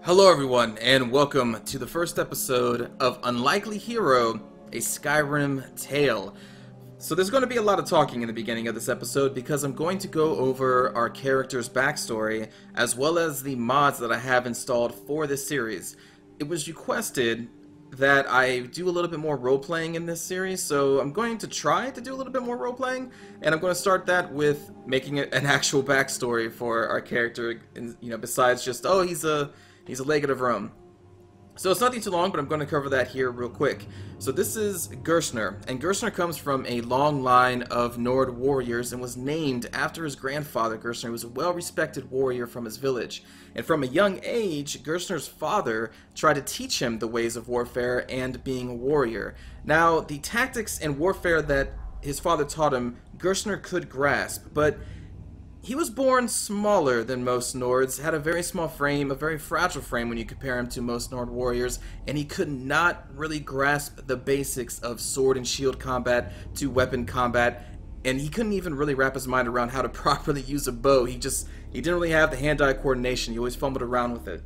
Hello everyone, and welcome to the first episode of Unlikely Hero, a Skyrim tale. So there's going to be a lot of talking in the beginning of this episode because I'm going to go over our character's backstory as well as the mods that I have installed for this series. It was requested that I do a little bit more role-playing in this series, so I'm going to try to do a little bit more role-playing, and I'm going to start that with making it an actual backstory for our character, and, besides just, oh, he's a legate of Rome. So it's nothing too long, but I'm going to cover that here real quick. So this is Gershner, and Gershner comes from a long line of Nord warriors and was named after his grandfather. Gershner was a well-respected warrior from his village. And from a young age, Gershner's father tried to teach him the ways of warfare and being a warrior. Now, the tactics and warfare that his father taught him, Gershner could grasp, but he was born smaller than most Nords, had a very small frame, a very fragile frame when you compare him to most Nord warriors, and he could not really grasp the basics of sword and shield combat to weapon combat, and he couldn't even really wrap his mind around how to properly use a bow. He didn't really have the hand-eye coordination. He always fumbled around with it.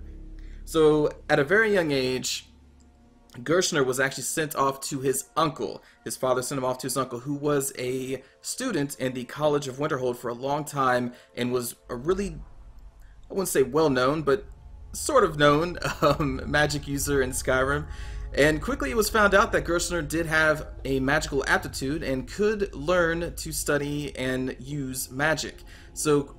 So at a very young age, Gershner was actually sent off to his uncle. His father sent him off to his uncle, who was a student in the College of Winterhold for a long time and was a really, I wouldn't say well-known, but sort of known magic user in Skyrim. And quickly it was found out that Gershner did have a magical aptitude and could learn to study and use magic. So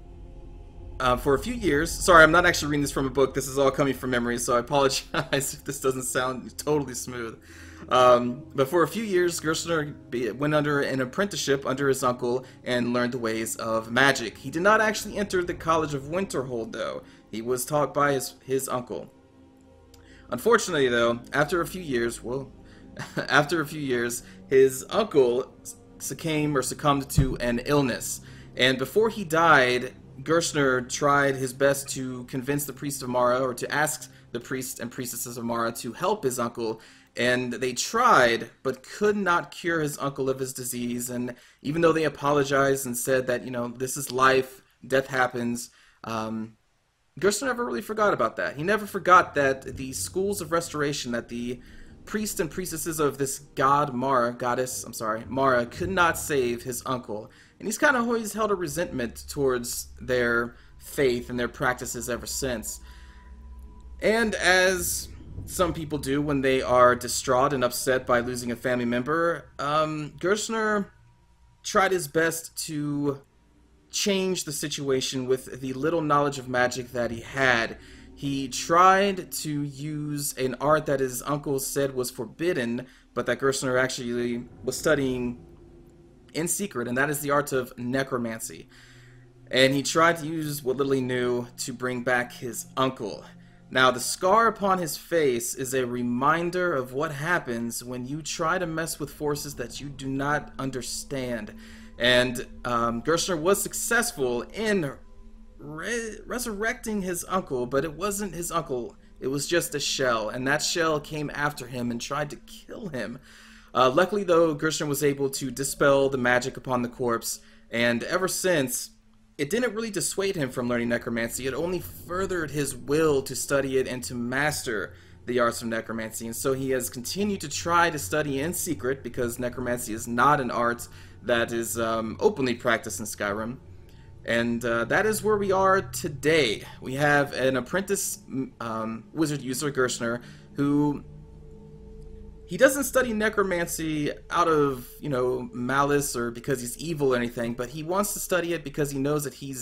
for a few years, sorry, I'm not actually reading this from a book, this is all coming from memory, so I apologize if this doesn't sound totally smooth. But for a few years, Gershner went under an apprenticeship under his uncle and learned the ways of magic. He did not actually enter the College of Winterhold, though. He was taught by his uncle. Unfortunately, though, after a few years, his uncle succumbed to an illness. And before he died, Gershner tried his best to convince the priest of Mara, or to ask the priests and priestesses of Mara to help his uncle, and they tried, but could not cure his uncle of his disease. And even though they apologized and said that, this is life, death happens, Gershner never really forgot about that. He never forgot that the schools of restoration, that the priests and priestesses of this Mara, could not save his uncle. And he's kind of always held a resentment towards their faith and their practices ever since. And as some people do when they are distraught and upset by losing a family member, Gershner tried his best to change the situation with the little knowledge of magic that he had. He tried to use an art that his uncle said was forbidden, but that Gershner actually was studying in secret, and that is the art of necromancy. And he tried to use what little he knew to bring back his uncle. Now, the scar upon his face is a reminder of what happens when you try to mess with forces that you do not understand. And Gershner was successful in resurrecting his uncle, but it wasn't his uncle. It was just a shell, and that shell came after him and tried to kill him. Luckily, though, Gershner was able to dispel the magic upon the corpse, and ever since, it didn't really dissuade him from learning necromancy. It only furthered his will to study it and to master the arts of necromancy. And so he has continued to try to study in secret, because necromancy is not an art that is openly practiced in Skyrim. And that is where we are today. We have an apprentice wizard user, Gershner, who he doesn't study necromancy out of, malice or because he's evil or anything, but he wants to study it because he knows that he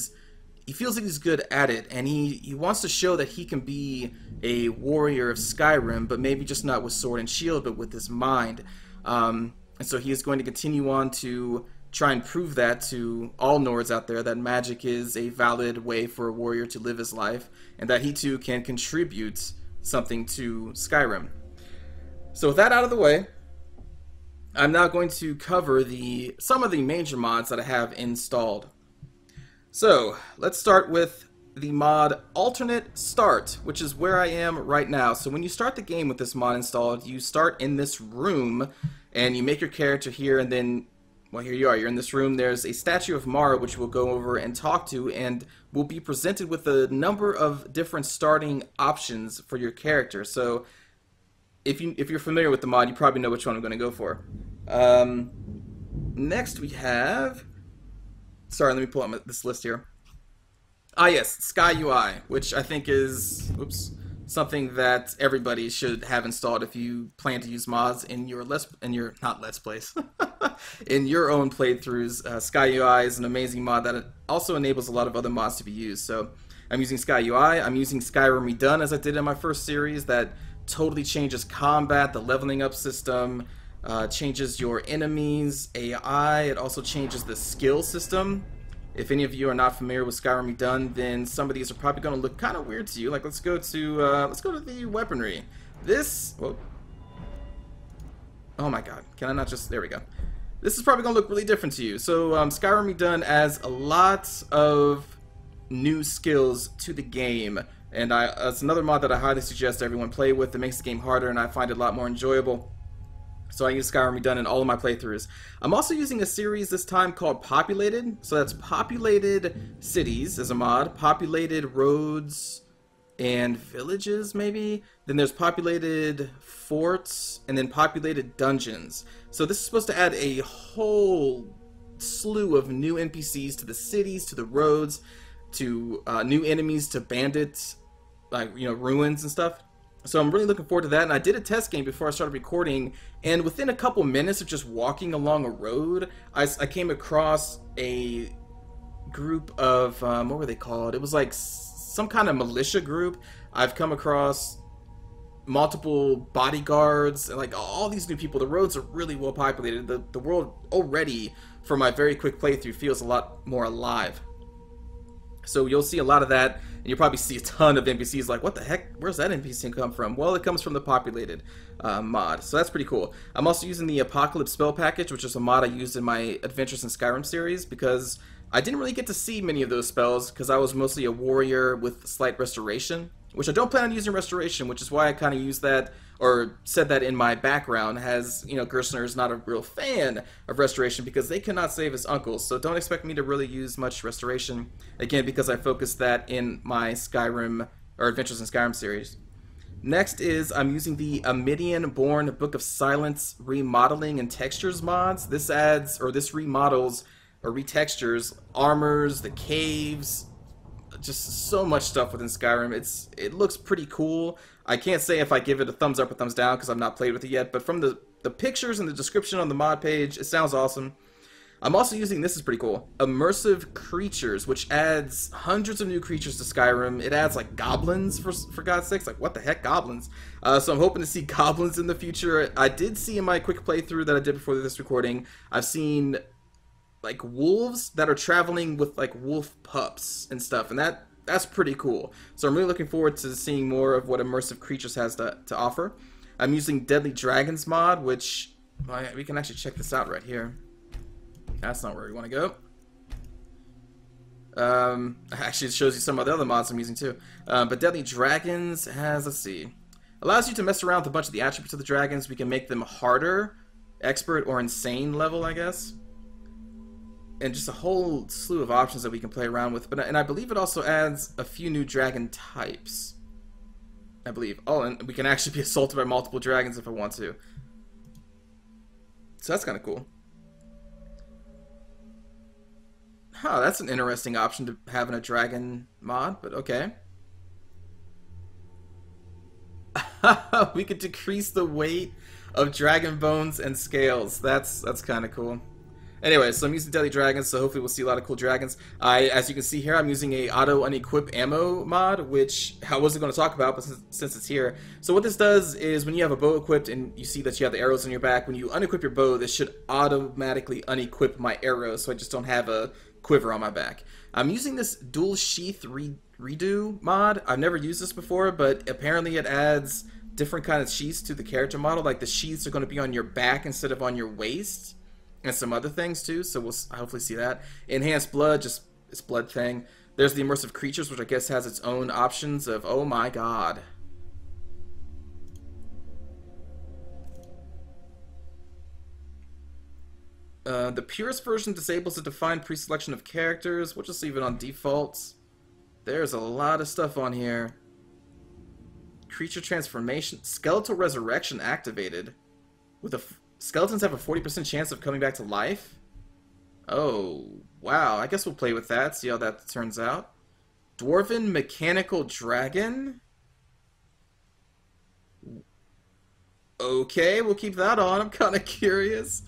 feels that he's good at it, and he wants to show that he can be a warrior of Skyrim, but maybe just not with sword and shield, but with his mind. And so he is going to continue on to try and prove that to all Nords out there, that magic is a valid way for a warrior to live his life, and that he too can contribute something to Skyrim. So with that out of the way, I'm now going to cover some of the major mods that I have installed. So let's start with the mod Alternate Start, which is where I am right now. So when you start the game with this mod installed, you start in this room and you make your character here, and then well, here you are. You're in this room. There's a statue of Mara, which we'll go over and talk to, and we'll be presented with a number of different starting options for your character. So if you're familiar with the mod, you probably know which one I'm going to go for. Next we have... Sorry, let me pull up this list here. Ah, yes, Sky UI, which I think is... Oops. Something that everybody should have installed if you plan to use mods in your not Let's Plays, in your own playthroughs. Sky UI is an amazing mod that also enables a lot of other mods to be used. So I'm using Sky UI. I'm using Skyrim Redone as I did in my first series. That totally changes combat, the leveling up system, changes your enemies, AI. It also changes the skill system. If any of you are not familiar with Skyrim Redone, then some of these are probably going to look kind of weird to you. Like, let's go to the weaponry. This, whoa. Oh my god, can I not just, there we go. This is probably going to look really different to you. So Skyrim Redone adds a lot of new skills to the game, and it's another mod that I highly suggest everyone play with. It makes the game harder, and I find it a lot more enjoyable. So I use Skyrim Redone in all of my playthroughs. I'm also using a series this time called Populated. So that's Populated Cities as a mod, Populated Roads and Villages maybe. Then there's Populated Forts, and then Populated Dungeons. So this is supposed to add a whole slew of new NPCs to the cities, to the roads, to new enemies, to bandits, like, you know, ruins and stuff. So I'm really looking forward to that, and I did a test game before I started recording, and within a couple minutes of just walking along a road, I came across a group of, what were they called? It was like some kind of militia group. I've come across multiple bodyguards, and like all these new people. The roads are really well populated. The world already, for my very quick playthrough, feels a lot more alive. So you'll see a lot of that, and you'll probably see a ton of NPCs like, what the heck, where's that NPC come from? Well, it comes from the Populated mod, so that's pretty cool. I'm also using the Apocalypse Spell Package, which is a mod I used in my Adventures in Skyrim series, because I didn't really get to see many of those spells, because I was mostly a warrior with slight restoration, which I don't plan on using restoration, which is why I kind of used that, or said that in my background, as, you know, Gershner is not a real fan of restoration because they cannot save his uncles, so don't expect me to really use much restoration, again, because I focused that in my Skyrim, or Adventures in Skyrim series. Next is, I'm using the Amidian-born Book of Silence remodeling and textures mods. This adds, or this remodels, or retextures, armors, the caves, just so much stuff within Skyrim. It looks pretty cool. I can't say if I give it a thumbs up or thumbs down because I've not played with it yet, but from the pictures and the description on the mod page, it sounds awesome. I'm also using, this is pretty cool, Immersive Creatures, which adds hundreds of new creatures to Skyrim. It adds like goblins, for God's sakes. Like, what the heck, goblins? So I'm hoping to see goblins in the future. I did see in my quick playthrough that I did before this recording, I've seen like wolves that are traveling with like wolf pups and stuff, and that's pretty cool. So I'm really looking forward to seeing more of what Immersive Creatures has to offer. I'm using Deadly Dragons mod, which, well, we can actually check this out right here. That's not where we want to go. Actually, it shows you some of the other mods I'm using too. But Deadly Dragons has, let's see, allows you to mess around with a bunch of the attributes of the dragons. We can make them harder, expert, or insane level, I guess. And just a whole slew of options that we can play around with. And I believe it also adds a few new dragon types, I believe. Oh, and we can actually be assaulted by multiple dragons if I want to. So that's kind of cool. Huh, that's an interesting option to have in a dragon mod, but okay. We could decrease the weight of dragon bones and scales. That's kind of cool. Anyway, so I'm using Deadly Dragons, so hopefully we'll see a lot of cool dragons. As you can see here, I'm using a auto unequip ammo mod, which I wasn't going to talk about, but since it's here. So what this does is when you have a bow equipped and you see that you have the arrows on your back, when you unequip your bow, this should automatically unequip my arrows, so I just don't have a quiver on my back. I'm using this dual sheath redo mod. I've never used this before, but apparently it adds different kind of sheaths to the character model. Like the sheaths are going to be on your back instead of on your waist. And some other things too, so we'll hopefully see that. Enhanced Blood, just this blood thing. There's the Immersive Creatures, which I guess has its own options of, oh my god. The purest version disables a defined pre-selection of characters. We'll just leave it on default. There's a lot of stuff on here. Creature transformation. Skeletal resurrection activated. Skeletons have a 40% chance of coming back to life? Oh, wow. I guess we'll play with that, see how that turns out. Dwarven mechanical dragon? Okay, we'll keep that on. I'm kind of curious.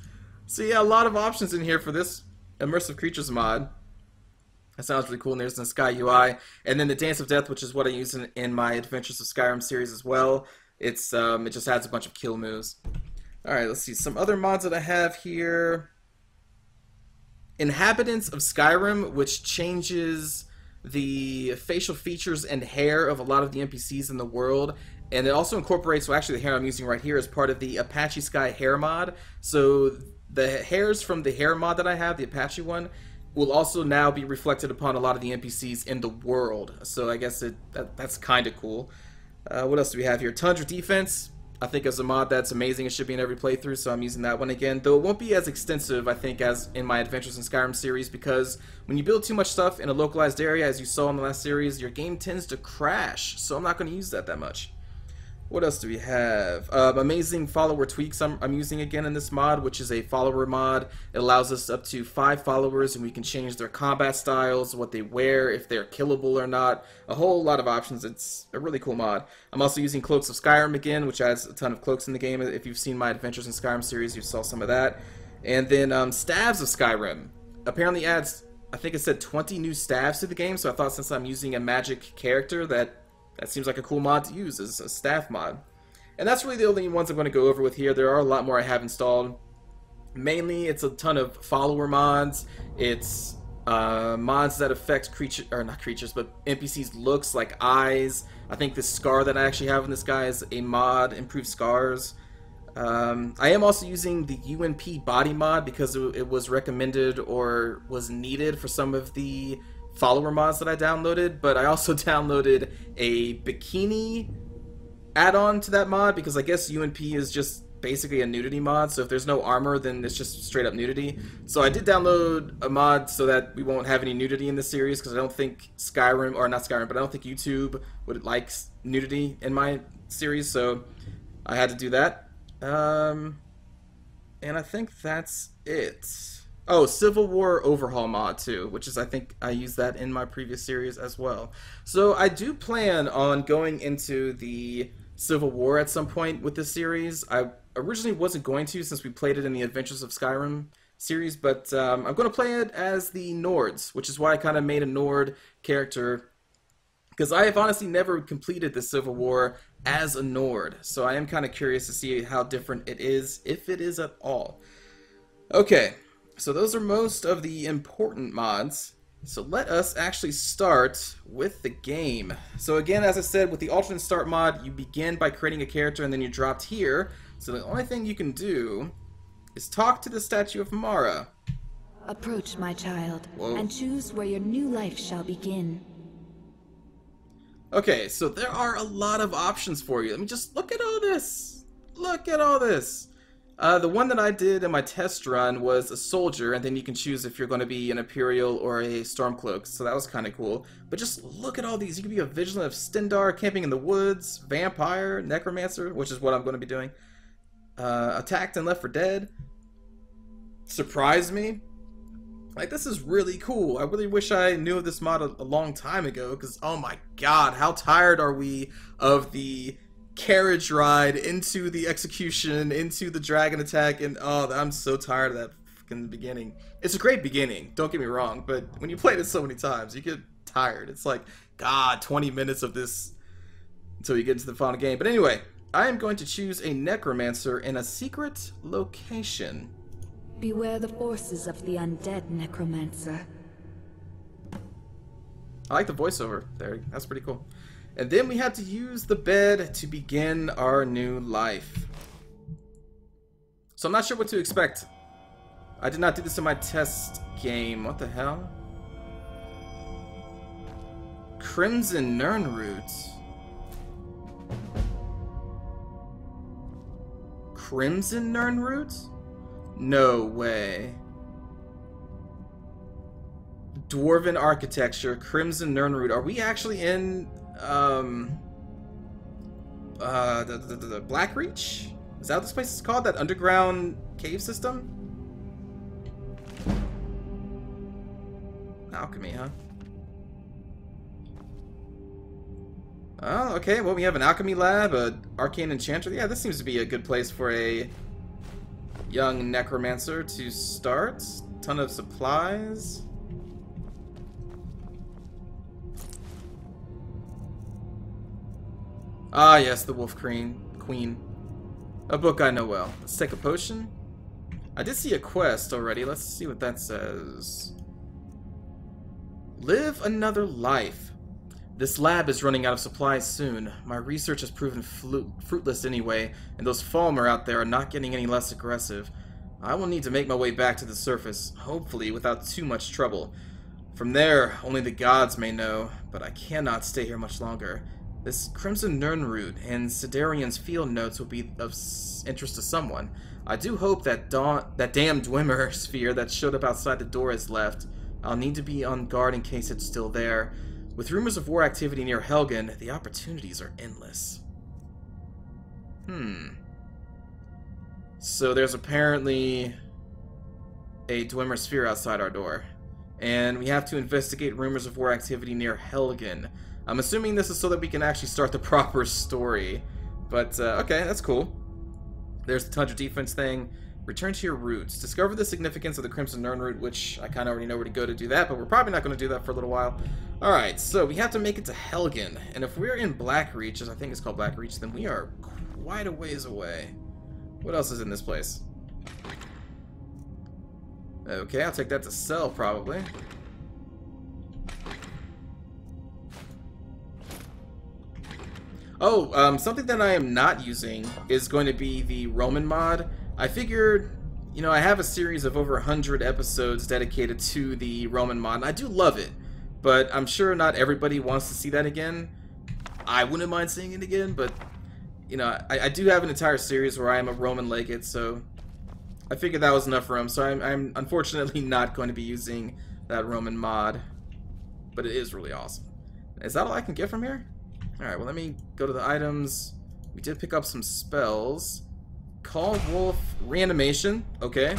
So yeah, a lot of options in here for this immersive creatures mod. That sounds really cool. And there's the Sky UI, and then the Dance of Death, which is what I use in my Adventures of Skyrim series as well. It just adds a bunch of kill moves. All right, let's see some other mods that I have here. Inhabitants of Skyrim, which changes the facial features and hair of a lot of the NPCs in the world. And it also incorporates, well, actually the hair I'm using right here is part of the Apache Sky hair mod. So the hairs from the hair mod that I have, the Apache one, will also now be reflected upon a lot of the NPCs in the world. So I guess that's kind of cool. What else do we have here? Tundra Defense. I think as a mod that's amazing. It should be in every playthrough, so I'm using that one again. Though it won't be as extensive, I think, as in my Adventures in Skyrim series, because when you build too much stuff in a localized area, as you saw in the last series, your game tends to crash. So I'm not going to use that much. What else do we have? Amazing follower tweaks I'm using again in this mod, which is a follower mod. It allows us up to 5 followers, and we can change their combat styles, what they wear, if they're killable or not. A whole lot of options. It's a really cool mod. I'm also using Cloaks of Skyrim again, which adds a ton of cloaks in the game. If you've seen my Adventures in Skyrim series, you saw some of that. And then Staves of Skyrim. Apparently adds, I think it said 20 new staves to the game, so I thought since I'm using a magic character that seems like a cool mod to use as a staff mod. And that's really the only ones I'm going to go over with here. There are a lot more I have installed. Mainly, it's a ton of follower mods. It's mods that affect not creatures, but NPCs' looks, like eyes. I think the scar that I actually have in this guy is a mod, improved scars. I am also using the UNP body mod because it was recommended or was needed for some of the follower mods that I downloaded, but I also downloaded a bikini add-on to that mod because I guess UNP is just basically a nudity mod, so if there's no armor then it's just straight up nudity. So I did download a mod so that we won't have any nudity in this series because I don't think Skyrim, or not Skyrim, but I don't think YouTube would like nudity in my series, so I had to do that. And I think that's it. Oh, Civil War Overhaul mod too, which is, I think I used that in my previous series as well. So I do plan on going into the Civil War at some point with this series. I originally wasn't going to since we played it in the Adventures of Skyrim series, but I'm going to play it as the Nords, which is why I kind of made a Nord character, because I have honestly never completed the Civil War as a Nord, so I am kind of curious to see how different it is, if it is at all. Okay. So those are most of the important mods. So let us actually start with the game. So again, as I said, with the alternate start mod, you begin by creating a character and then you're dropped here. So the only thing you can do is talk to the statue of Mara. Approach, my child, Whoa. and choose where your new life shall begin. Okay, so there are a lot of options for you. Let me just look at all this. Look at all this. The one that I did in my test run was a soldier, and then you can choose if you're going to be an Imperial or a Stormcloak, so that was kind of cool. But just look at all these. You can be a Vigilant of Stendar, camping in the woods, Vampire, Necromancer, which is what I'm going to be doing, Attacked and Left for Dead, Surprise Me. Like, this is really cool. I really wish I knew of this mod a long time ago, because, oh my god, how tired are we of the carriage ride into the execution, into the dragon attack, and oh, I'm so tired of that freaking beginning. It's a great beginning, don't get me wrong, but when you play it so many times, you get tired. It's like, god, 20 minutes of this until you get into the final game. But anyway, I am going to choose a Necromancer in a secret location. Beware the forces of the undead, Necromancer. I like the voiceover there, that's pretty cool. And then we had to use the bed to begin our new life. So I'm not sure what to expect. I did not do this in my test game. What the hell? Crimson Nirnroot. Crimson Nirnroot? No way. Dwarven architecture, Crimson Nirnroot. Are we actually in the Blackreach? Is that what this place is called? That underground cave system? Alchemy, huh? Oh, okay. Well, we have an alchemy lab, an arcane enchanter. Yeah, this seems to be a good place for a young necromancer to start. Ton of supplies. Ah, yes, the Wolf Queen. A book I know well. Let's take a potion. I did see a quest already. Let's see what that says. Live another life. This lab is running out of supplies soon. My research has proven fruitless anyway, and those Falmer out there are not getting any less aggressive. I will need to make my way back to the surface, hopefully without too much trouble. From there, only the gods may know, but I cannot stay here much longer. This Crimson Nirnroot and Sidarian's field notes will be of interest to someone. I do hope that damn Dwemer sphere that showed up outside the door is left. I'll need to be on guard in case it's still there. With rumors of war activity near Helgen, the opportunities are endless. So there's apparently a Dwemer sphere outside our door. And we have to investigate rumors of war activity near Helgen. I'm assuming this is so that we can actually start the proper story. But, okay, that's cool. There's the Tundra defense thing. Return to your roots. Discover the significance of the Crimson Nirnroot, which I kind of already know where to go to do that, but we're probably not going to do that for a little while. Alright, so we have to make it to Helgen. And if we're in Blackreach, as I think it's called Blackreach, then we are quite a ways away. What else is in this place? Okay, I'll take that to sell, probably. Oh, something that I am not using is going to be the Roman mod. I figured, you know, I have a series of over 100 episodes dedicated to the Roman mod, and I do love it, but I'm sure not everybody wants to see that again. I wouldn't mind seeing it again, but, you know, I do have an entire series where I am a Roman legate, so I figured that was enough room, so I'm unfortunately not going to be using that Roman mod, but it is really awesome. Is that all I can get from here? Alright, well, let me go to the items. We did pick up some spells. Call Wolf Reanimation, okay.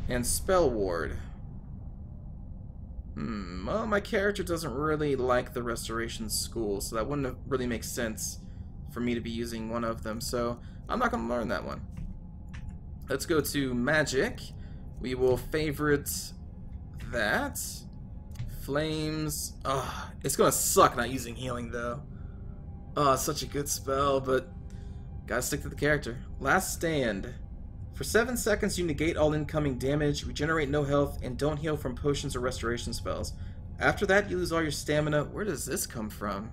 And Spell Ward. Well, my character doesn't really like the Restoration School, so that wouldn't really make sense for me to be using one of them, so I'm not going to learn that one. Let's go to Magic. We will favorite that. Flames. Oh, it's going to suck not using Healing, though. Oh, such a good spell, but gotta stick to the character. Last Stand. For 7 seconds, you negate all incoming damage, regenerate no health, and don't heal from potions or restoration spells. After that, you lose all your stamina. Where does this come from?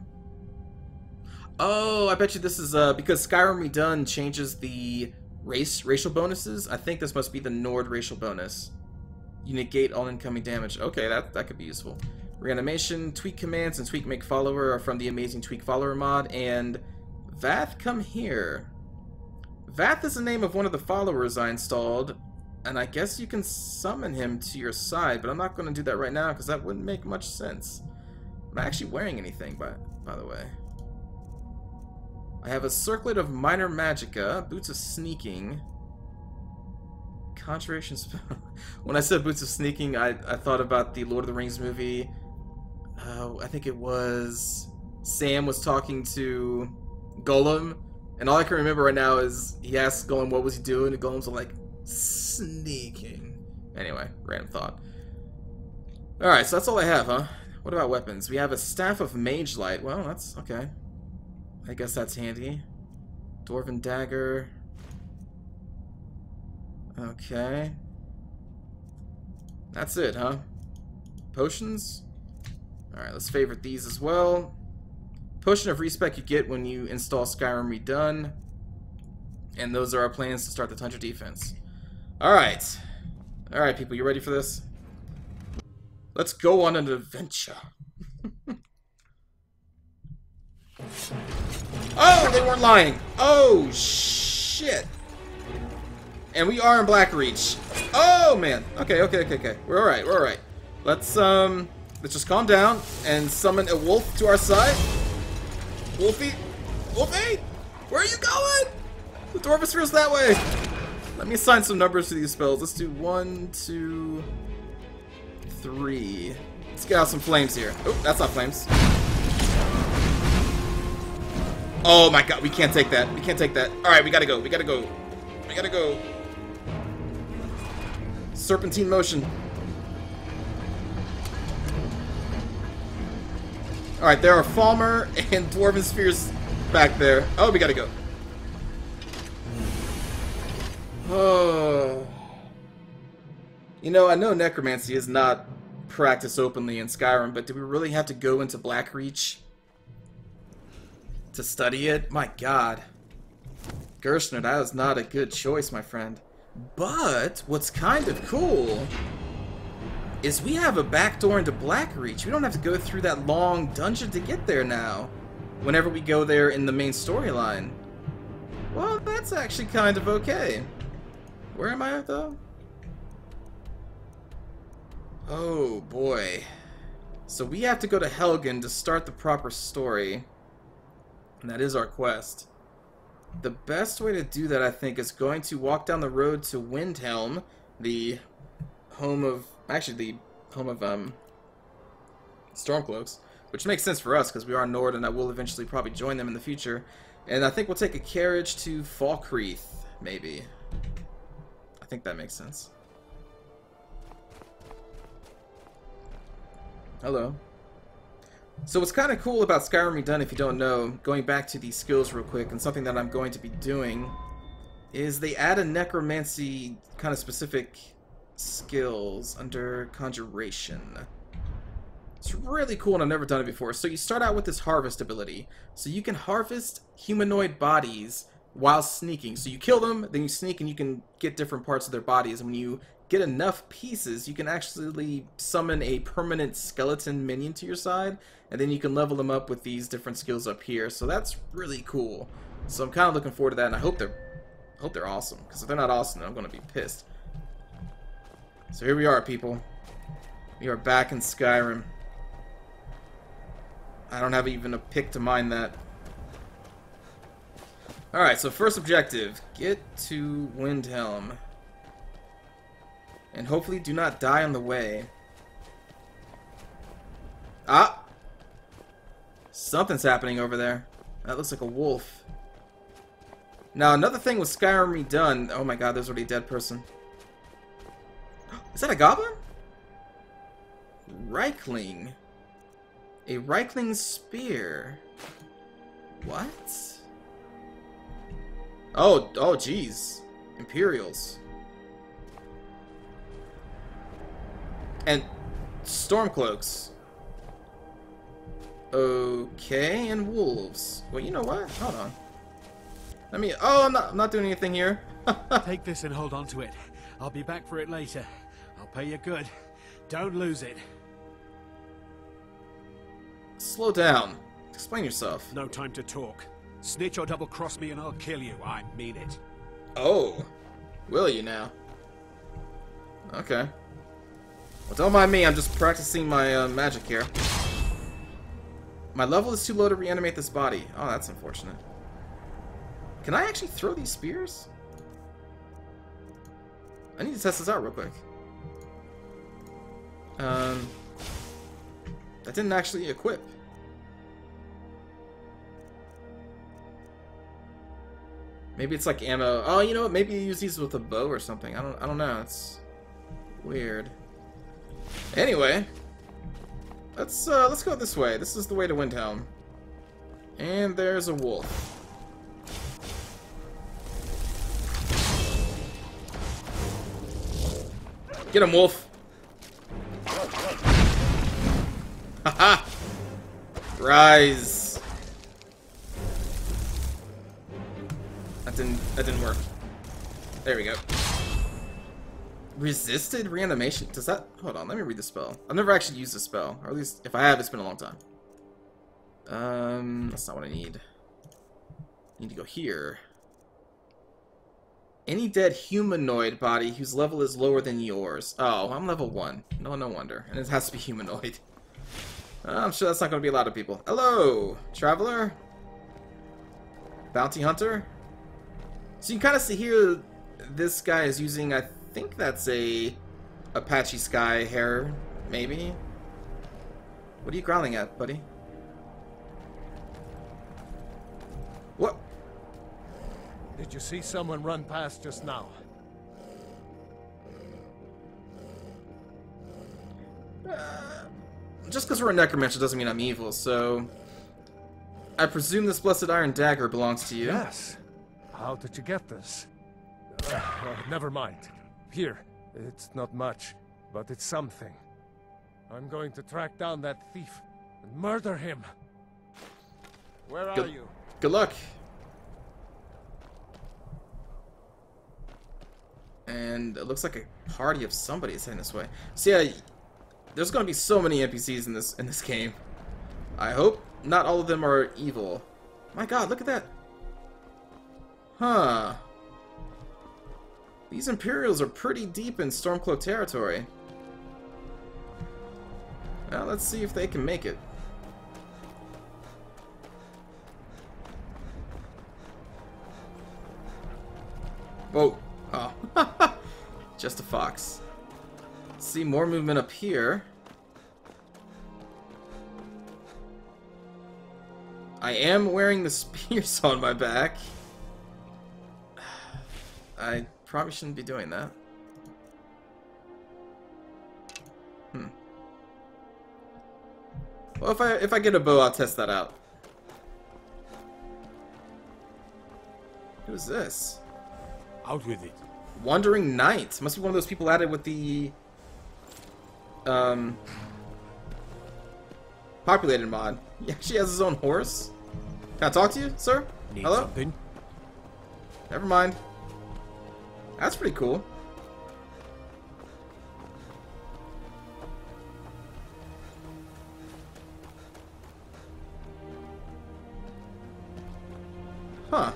Oh, I bet you this is because Skyrim Redone changes the racial bonuses. I think this must be the Nord racial bonus. You negate all incoming damage. Okay, that could be useful. Reanimation, Tweak Commands, and Tweak Make Follower are from the amazing Tweak Follower mod, and Vath Come Here. Vath is the name of one of the followers I installed, and I guess you can summon him to your side, but I'm not going to do that right now because that wouldn't make much sense. I'm not actually wearing anything, by the way. I have a Circlet of Minor Magicka, Boots of Sneaking, Conjuration Spell. When I said Boots of Sneaking, I thought about the Lord of the Rings movie. I think it was Sam was talking to Gollum, and all I can remember right now is he asked Gollum what was he doing, and Gollum's like, sneaking. Anyway, random thought. Alright, so that's all I have, huh? What about weapons? We have a Staff of Mage Light. Well, that's okay. I guess that's handy. Dwarven Dagger. Okay. That's it, huh? Potions? Alright, let's favorite these as well. Potion of Respec you get when you install Skyrim Redone. And those are our plans to start the Tundra defense. Alright. Alright, people, you ready for this? Let's go on an adventure. Oh, they weren't lying. Oh, shit. And we are in Blackreach. Oh, man. Okay. We're alright, Let's let's just calm down and summon a wolf to our side. Wolfie! Wolfie! Where are you going? The Dwarven Sphere's that way! Let me assign some numbers to these spells. Let's do 1, 2, 3. Let's get out some flames here. Oh, that's not flames. Oh my god, we can't take that. We can't take that. Alright, we gotta go. We gotta go. We gotta go. Serpentine motion. Alright, there are Falmer and Dwarven Spheres back there. Oh, we gotta go. Oh. You know, I know necromancy is not practiced openly in Skyrim, but do we really have to go into Blackreach to study it? My god. Gershner, that was not a good choice, my friend. But what's kind of cool is we have a backdoor into Blackreach. We don't have to go through that long dungeon to get there now, whenever we go there in the main storyline. Well, that's actually kind of okay. Where am I, though? Oh, boy. So we have to go to Helgen to start the proper story. And that is our quest. The best way to do that, I think, is going to walk down the road to Windhelm, the home of... Actually, the home of, Stormcloaks. Which makes sense for us, because we are Nord, and I will eventually probably join them in the future. And I think we'll take a carriage to Falkreath, maybe. I think that makes sense. Hello. So what's kind of cool about Skyrim Redone, if you don't know, going back to these skills real quick, and something that I'm going to be doing, is they add a necromancy kind of specific skills under Conjuration. It's really cool, and I've never done it before. So you start out with this harvest ability. So you can harvest humanoid bodies while sneaking. So you kill them, then you sneak, and you can get different parts of their bodies. And when you get enough pieces, you can actually summon a permanent skeleton minion to your side, and then you can level them up with these different skills up here. So that's really cool. So I'm kind of looking forward to that, and I hope they're awesome. Because if they're not awesome, then I'm going to be pissed. So here we are, people. We are back in Skyrim. I don't have even a pick to mine that. Alright, so first objective. Get to Windhelm. And hopefully do not die on the way. Ah! Something's happening over there. That looks like a wolf. Now, another thing with Skyrim Redone... Oh my god, there's already a dead person. Is that a goblin? Reichling. A Reichling spear. What? Oh, jeez. Imperials. And Stormcloaks. Okay, and wolves. Well, you know what? Hold on. Let me... Oh, I'm not doing anything here. Take this and hold on to it. I'll be back for it later. I'll pay you good. Don't lose it. Slow down. Explain yourself. No time to talk. Snitch or double-cross me and I'll kill you. I mean it. Oh. Will you now? Okay. Well, don't mind me. I'm just practicing my magic here. My level is too low to reanimate this body. Oh, that's unfortunate. Can I actually throw these spears? I need to test this out real quick. That didn't actually equip. Maybe it's like ammo. Oh, you know what? Maybe you use these with a bow or something. I don't know. It's weird. Anyway, let's go this way. This is the way to Windhelm. And there's a wolf. Get him, wolf. Haha! Rise. That didn't work. There we go. Resisted reanimation? Does that... Hold on, let me read the spell. I've never actually used this spell. Or at least, if I have, it's been a long time. That's not what I need. I need to go here. Any dead humanoid body whose level is lower than yours. Oh, I'm level 1. No wonder. And it has to be humanoid. I'm sure that's not going to be a lot of people. Hello, traveler? Bounty hunter? So you can kind of see here, this guy is using, I think that's a Apache Sky hair, maybe? What are you growling at, buddy? What? Did you see someone run past just now? Just because we're a necromancer doesn't mean I'm evil, so... I presume this blessed iron dagger belongs to you? Yes. How did you get this? Never mind. Here. It's not much, but it's something. I'm going to track down that thief and murder him. Where are you? Good luck. And it looks like a party of somebody is heading this way. So yeah, there's going to be so many NPCs in this game. I hope not all of them are evil. My god, look at that. Huh. These Imperials are pretty deep in Stormcloak territory. Now let's see if they can make it. Whoa. Oh. Just a fox. See more movement up here. I am wearing the spears on my back. I probably shouldn't be doing that. Well, if I get a bow, I'll test that out. Who's this? Out with it. Wandering Knight. Must be one of those people added with the populated mod. He actually has his own horse. Can I talk to you, sir? Need Hello? something? Never mind. That's pretty cool. Huh.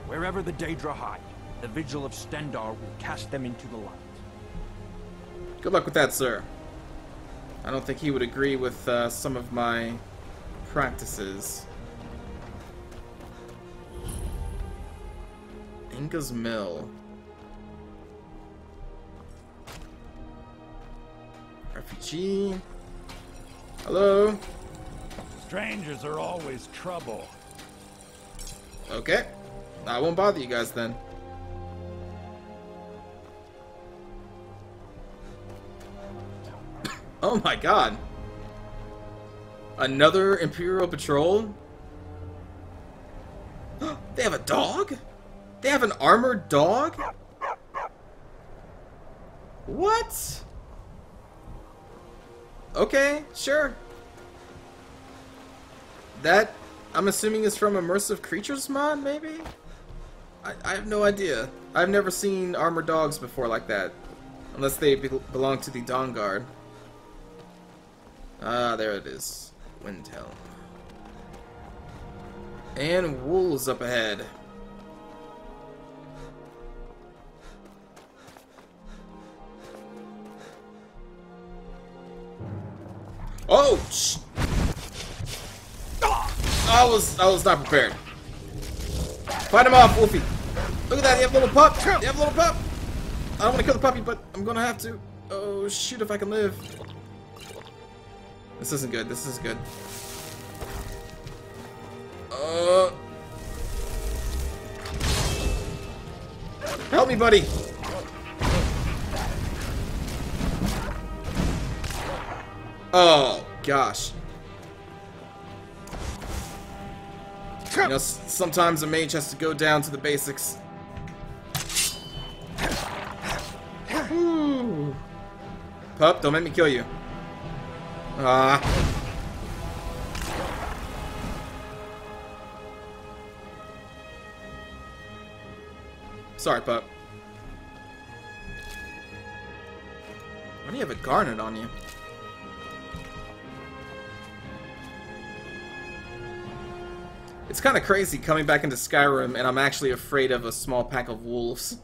Wherever the Daedra hide, the Vigil of Stendar will cast them into the light. Good luck with that, sir. I don't think he would agree with some of my practices. Inga's Mill. Refugee. Hello. Strangers are always trouble. Okay. I won't bother you guys then. Oh my god. Another Imperial patrol? They have a dog? They have an armored dog? What? Okay, sure. That, I'm assuming, is from Immersive Creatures mod, maybe? I have no idea. I've never seen armored dogs before like that. Unless they belong to the Dawn Guard. Ah, there it is. Windhelm. And wolves up ahead. Oh! Shh. I was not prepared. Fight him off, Wolfie. Look at that, you have a little pup. You have a little pup. I don't want to kill the puppy, but I'm gonna have to. Oh shoot, if I can live. This isn't good. This is good. Help me, buddy. Oh gosh. You know, sometimes a mage has to go down to the basics. Ooh. Pup, don't make me kill you. Sorry, pup. Why do you have a garnet on you? It's kind of crazy coming back into Skyrim and I'm actually afraid of a small pack of wolves.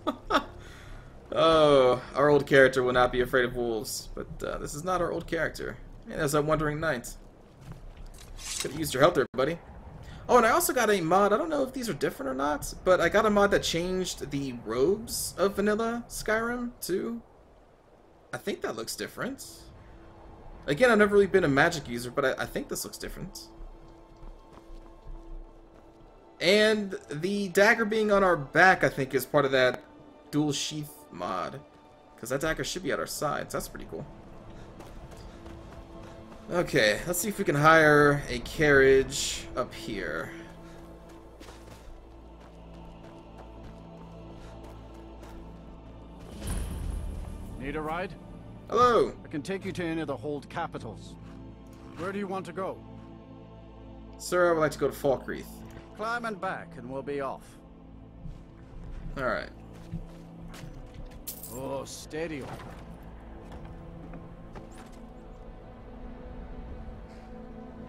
Oh, our old character will not be afraid of wolves, but this is not our old character. And as a wandering knight. Could have used your help there, buddy. Oh, and I also got a mod. I don't know if these are different or not, but I got a mod that changed the robes of vanilla Skyrim too. I think that looks different. Again, I've never really been a magic user, but I think this looks different. And the dagger being on our back, I think, is part of that dual sheath mod. Because that dagger should be at our sides. That's pretty cool. Okay, let's see if we can hire a carriage up here. Need a ride? Hello! I can take you to any of the hold capitals. Where do you want to go? Sir, I would like to go to Falkreath. Climb and back, and we'll be off. Alright. Oh, steady.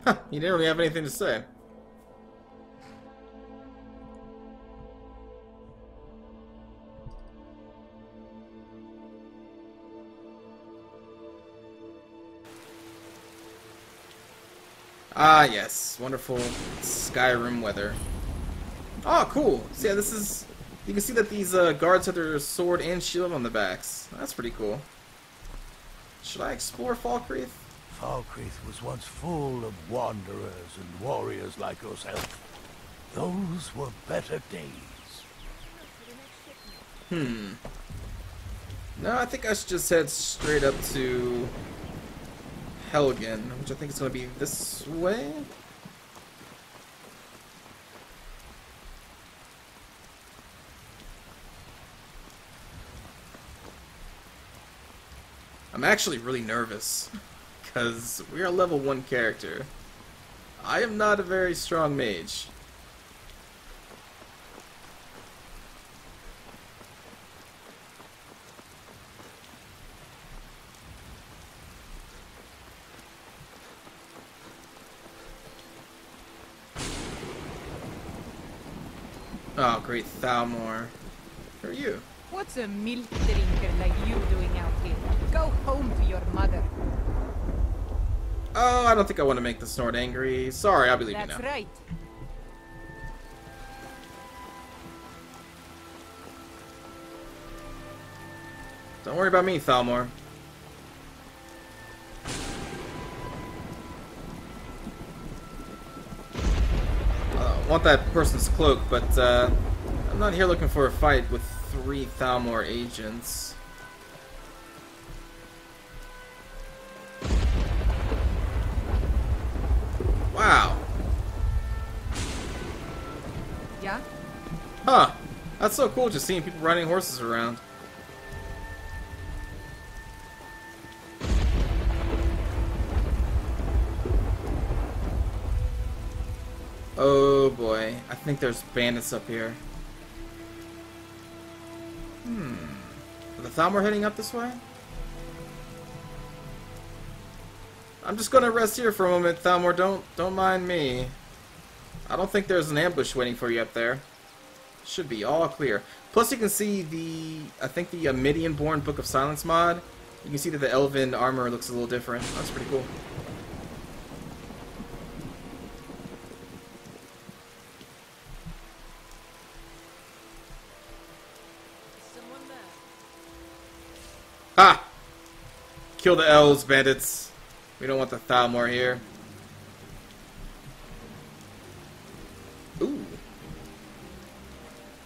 Huh, you didn't really have anything to say. Ah, yes. Wonderful Skyrim weather. Oh, cool. So, yeah, this is... You can see that these guards have their sword and shield on the backs. That's pretty cool. Should I explore Falkreath? Falkreath was once full of wanderers and warriors like yourself. Those were better days. No, I think I should just head straight up to Helgen, which I think is going to be this way. I'm actually really nervous, because we are level 1 character. I am not a very strong mage. Oh, great Thalmor. Who are you? What's a milk drinker like you doing out here? Go home to your mother. Oh, I don't think I want to make the Snort angry. Sorry, I'll be leaving now. That's right. Don't worry about me, Thalmor. I want that person's cloak, but I'm not here looking for a fight with 3 Thalmor agents. Wow. Yeah? Huh. That's so cool just seeing people riding horses around. Oh boy. I think there's bandits up here. Are the Thalmor heading up this way? I'm just gonna rest here for a moment, Thalmor. Don't mind me. I don't think there's an ambush waiting for you up there. Should be all clear. Plus, you can see I think the Midian-born Book of Silence mod. You can see that the elven armor looks a little different. That's pretty cool. Ha! Kill the elves, bandits. We don't want the Thalmor here. Ooh.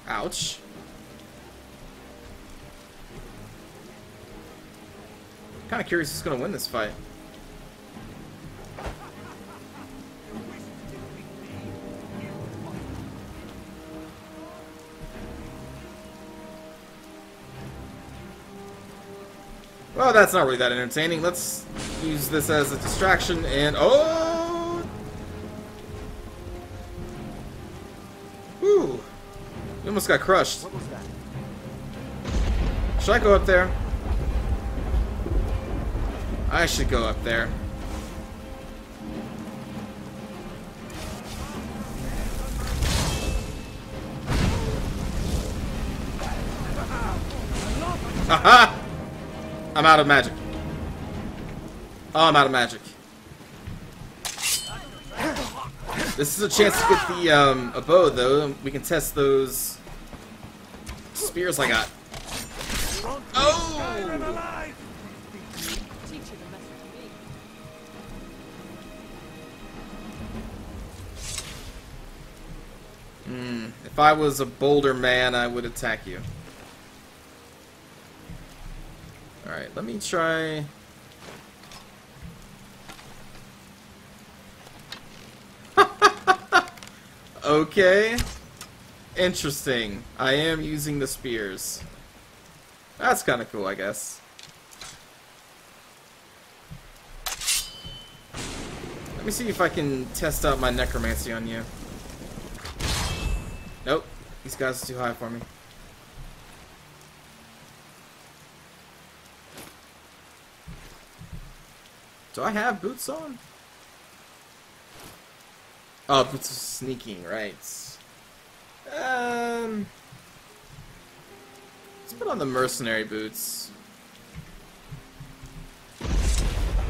Ouch. Kind of curious who's going to win this fight. Well, that's not really that entertaining. Let's use this as a distraction and... Oh! Whew. We almost got crushed. What was that? Should I go up there? I should go up there. Aha! I'm out of magic. Oh, I'm out of magic. This is a chance to get the a bow, though. We can test those spears I got. Oh! Teach you the message you need. If I was a bolder man, I would attack you. Alright, let me try... Okay. Interesting. I am using the spears. That's kind of cool, I guess. Let me see if I can test out my necromancy on you. Nope. These guys are too high for me. Do I have boots on? Oh, boots of sneaking, right. Let's put on the mercenary boots.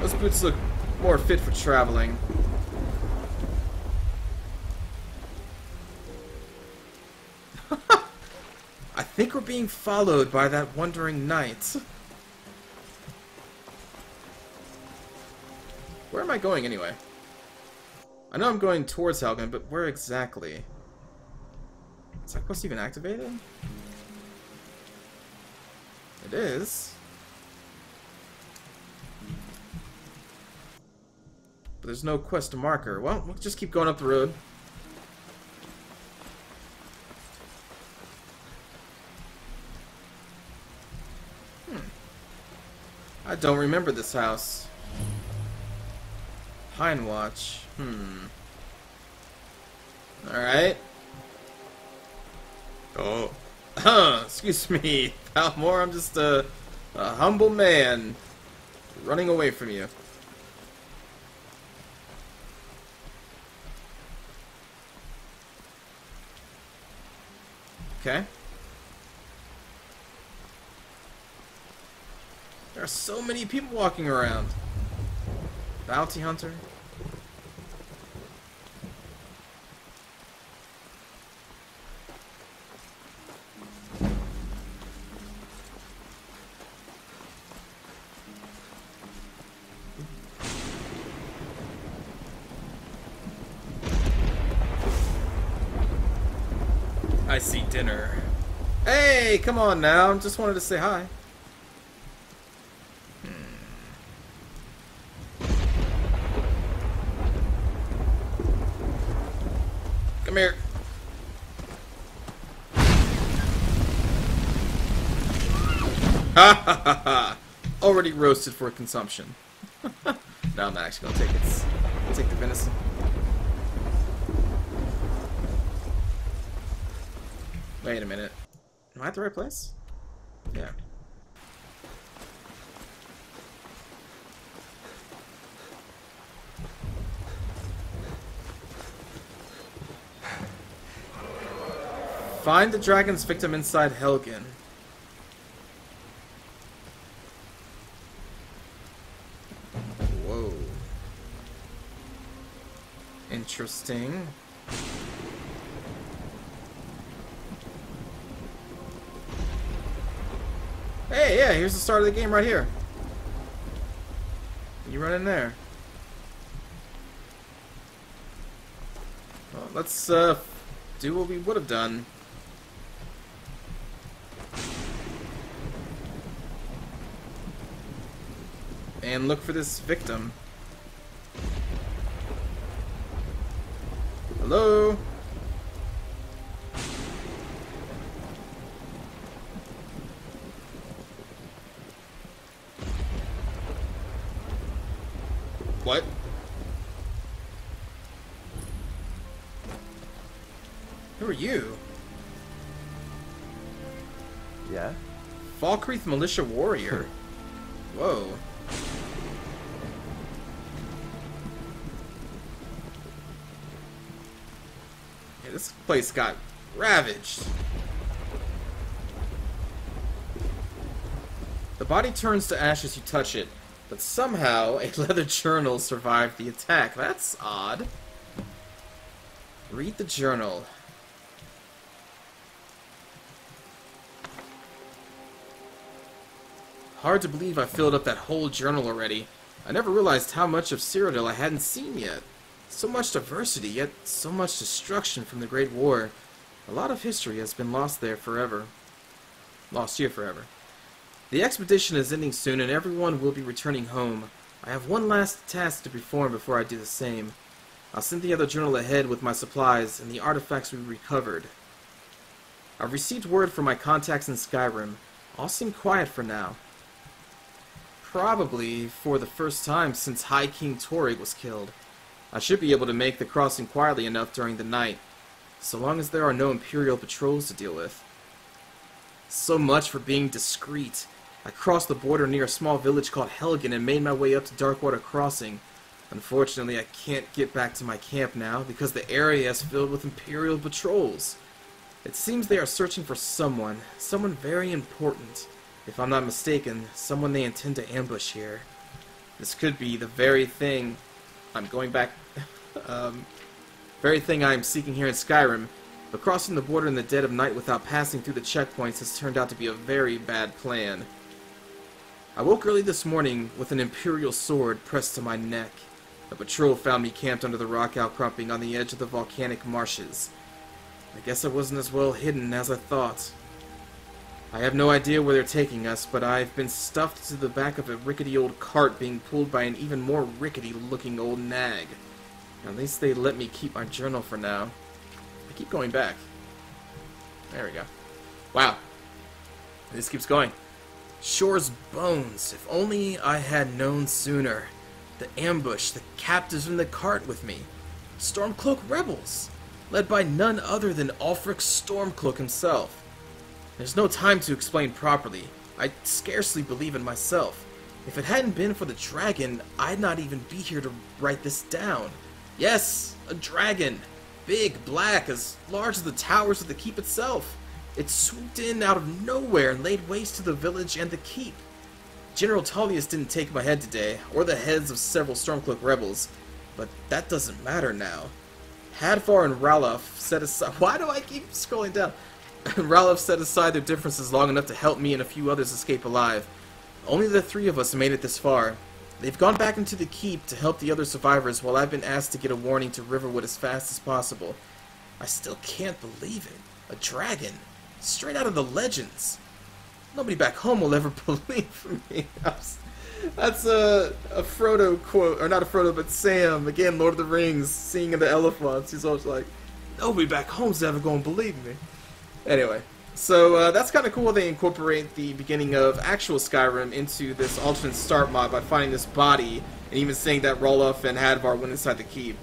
Those boots look more fit for traveling. I think we're being followed by that wandering knight. Where am I going anyway? I know I'm going towards Helgen, but where exactly? Is that quest even activated? It is. But there's no quest marker. Well, we'll just keep going up the road. I don't remember this house. Pine Watch. Alright. Oh. Excuse me, Palmore. I'm just a humble man running away from you. Okay. There are so many people walking around. Bounty hunter. I see dinner. Hey, come on now. Just wanted to say hi. Come here. Ha ha ha ha! Already roasted for consumption. Now I'm actually gonna take it. I'll take the venison. Wait a minute. Am I at the right place? Yeah. Find the dragon's victim inside Helgen. Whoa. Interesting. Hey, yeah, here's the start of the game right here. You run in there. Well, let's do what we would have done. And look for this victim. Hello? What? Who are you? Yeah? Falkreath Militia Warrior. Whoa. Yeah, this place got ravaged. body turns to ash as you touch it, but somehow a leather journal survived the attack. That's odd. Read the journal. Hard to believe I filled up that whole journal already. I never realized how much of Cyrodiil I hadn't seen yet. So much diversity, yet so much destruction from the Great War. A lot of history has been lost there forever. Lost here forever. The expedition is ending soon and everyone will be returning home. I have one last task to perform before I do the same. I'll send the other journal ahead with my supplies and the artifacts we recovered. I've received word from my contacts in Skyrim. All seem quiet for now. Probably for the first time since High King Torrig was killed. I should be able to make the crossing quietly enough during the night, so long as there are no Imperial patrols to deal with. So much for being discreet. I crossed the border near a small village called Helgen and made my way up to Darkwater Crossing. Unfortunately, I can't get back to my camp now because the area is filled with Imperial patrols. It seems they are searching for someone very important. If I'm not mistaken, someone they intend to ambush here. This could be the very thing I'm going back... very thing I am seeking here in Skyrim, but crossing the border in the dead of night without passing through the checkpoints has turned out to be a very bad plan. I woke early this morning with an Imperial sword pressed to my neck. A patrol found me camped under the rock outcropping on the edge of the volcanic marshes. I guess I wasn't as well hidden as I thought. I have no idea where they're taking us, but I've been stuffed to the back of a rickety old cart being pulled by an even more rickety-looking old nag. At least they let me keep my journal for now. I keep going back. There we go. Wow. This keeps going. Shore's bones. If only I had known sooner. The ambush, the captives in the cart with me. Stormcloak rebels, led by none other than Ulfric Stormcloak himself. There's no time to explain properly. I scarcely believe in myself. If it hadn't been for the dragon, I'd not even be here to write this down. Yes, a dragon. Big, black, as large as the towers of the keep itself. It swooped in out of nowhere and laid waste to the village and the keep. General Tullius didn't take my head today, or the heads of several Stormcloak rebels, but that doesn't matter now. Hadvar and Ralof set aside... Why do I keep scrolling down? Ralof set aside their differences long enough to help me and a few others escape alive. Only the three of us made it this far. They've gone back into the keep to help the other survivors while I've been asked to get a warning to Riverwood as fast as possible. I still can't believe it. A dragon. Straight out of the legends. Nobody back home will ever believe me. That's a Frodo quote, or not a Frodo, but Sam, again, Lord of the Rings, seeing the elephants. He's always like, nobody back home's ever gonna believe me. Anyway, so that's kind of cool. They incorporate the beginning of actual Skyrim into this alternate start mod by finding this body, and even saying that Ralof and Hadvar went inside the keep.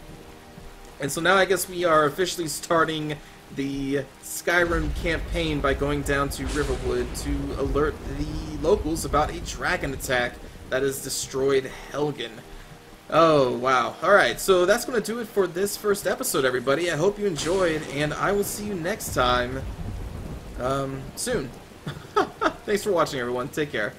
And so now I guess we are officially starting the Skyrim campaign by going down to Riverwood to alert the locals about a dragon attack that has destroyed Helgen. Oh, wow. Alright, so that's going to do it for this first episode, everybody. I hope you enjoyed, and I will see you next time, soon. Thanks for watching, everyone. Take care.